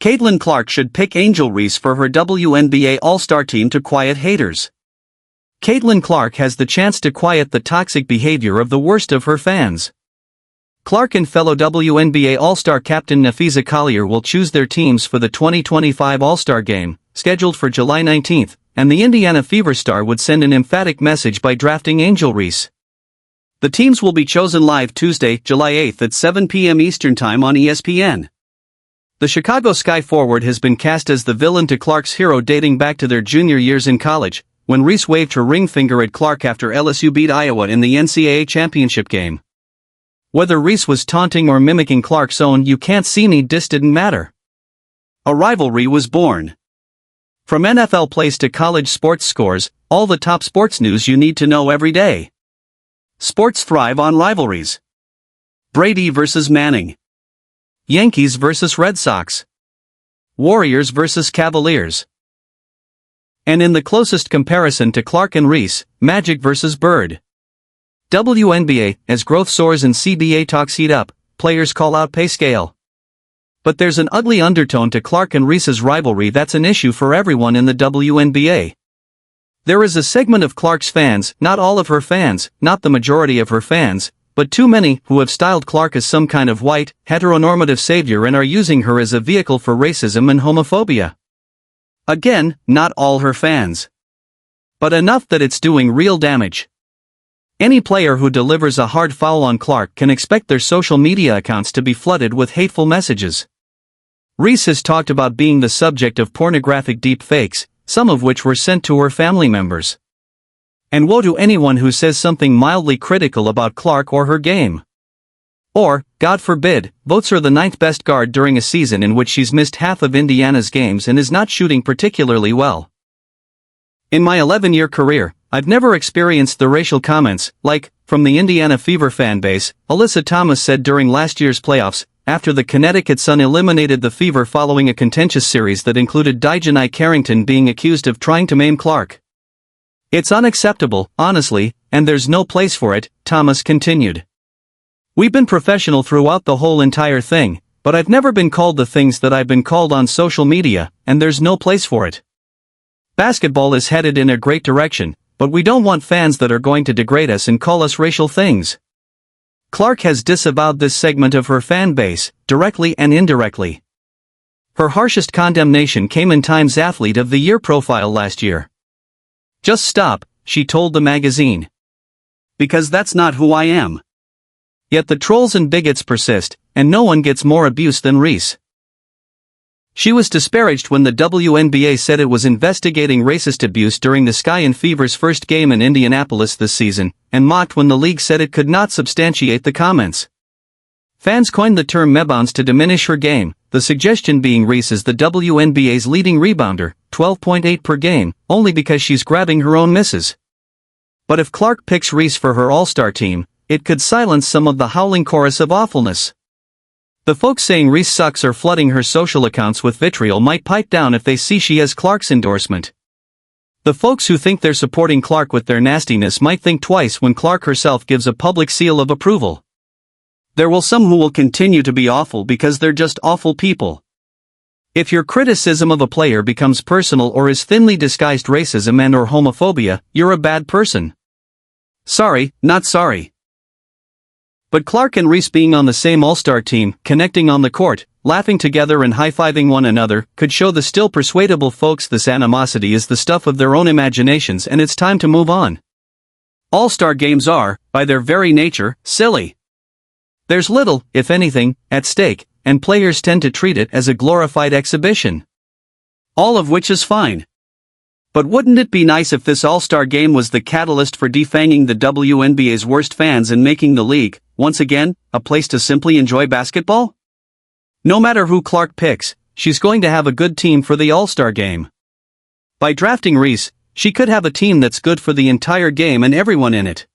Caitlin Clark should pick Angel Reese for her WNBA All Star team to quiet haters. Caitlin Clark has the chance to quiet the toxic behavior of the worst of her fans. Clark and fellow WNBA All Star captain Napheesa Collier will choose their teams for the 2025 All Star Game, scheduled for July 19, and the Indiana Fever star would send an emphatic message by drafting Angel Reese. The teams will be chosen live Tuesday, July 8 at 7 p.m. Eastern Time on ESPN. The Chicago Sky forward has been cast as the villain to Clark's hero dating back to their junior years in college, when Reese waved her ring finger at Clark after LSU beat Iowa in the NCAA championship game. Whether Reese was taunting or mimicking Clark's own "you can't see me" diss didn't matter. A rivalry was born. From NFL plays to college sports scores, all the top sports news you need to know every day. Sports thrive on rivalries. Brady vs. Manning. Yankees vs. Red Sox. Warriors vs. Cavaliers. And in the closest comparison to Clark and Reese, Magic vs. Bird. WNBA, as growth soars and CBA talks heat up, players call out pay scale. But there's an ugly undertone to Clark and Reese's rivalry that's an issue for everyone in the WNBA. There is a segment of Clark's fans, not all of her fans, not the majority of her fans, but too many, who have styled Clark as some kind of white, heteronormative savior and are using her as a vehicle for racism and homophobia. Again, not all her fans. But enough that it's doing real damage. Any player who delivers a hard foul on Clark can expect their social media accounts to be flooded with hateful messages. Reese has talked about being the subject of pornographic deep fakes, some of which were sent to her family members. And woe to anyone who says something mildly critical about Clark or her game. Or, God forbid, votes her the 9th best guard during a season in which she's missed half of Indiana's games and is not shooting particularly well. In my 11-year career, I've never experienced the racial comments, like, from the Indiana Fever fanbase, Alyssa Thomas said during last year's playoffs, after the Connecticut Sun eliminated the Fever following a contentious series that included Dijonai Carrington being accused of trying to maim Clark. "It's unacceptable, honestly, and there's no place for it," Thomas continued. "We've been professional throughout the whole entire thing, but I've never been called the things that I've been called on social media, and there's no place for it. Basketball is headed in a great direction, but we don't want fans that are going to degrade us and call us racial things." Clark has disavowed this segment of her fan base, directly and indirectly. Her harshest condemnation came in Time's Athlete of the Year profile last year. "Just stop," she told the magazine. "Because that's not who I am." Yet the trolls and bigots persist, and no one gets more abuse than Reese. She was disparaged when the WNBA said it was investigating racist abuse during the Sky and Fever's first game in Indianapolis this season, and mocked when the league said it could not substantiate the comments. Fans coined the term mebounce to diminish her game, the suggestion being Reese is the WNBA's leading rebounder, 12.8 per game, only because she's grabbing her own misses. But if Clark picks Reese for her All-Star team, it could silence some of the howling chorus of awfulness. The folks saying Reese sucks or flooding her social accounts with vitriol might pipe down if they see she has Clark's endorsement. The folks who think they're supporting Clark with their nastiness might think twice when Clark herself gives a public seal of approval. There will some who will continue to be awful because they're just awful people. If your criticism of a player becomes personal or is thinly disguised racism and/or homophobia, you're a bad person. Sorry, not sorry. But Clark and Reese being on the same All-Star team, connecting on the court, laughing together and high-fiving one another, could show the still persuadable folks this animosity is the stuff of their own imaginations and it's time to move on. All-Star games are, by their very nature, silly. There's little, if anything, at stake, and players tend to treat it as a glorified exhibition. All of which is fine. But wouldn't it be nice if this All-Star game was the catalyst for defanging the WNBA's worst fans and making the league, once again, a place to simply enjoy basketball? No matter who Clark picks, she's going to have a good team for the All-Star game. By drafting Reese, she could have a team that's good for the entire game and everyone in it.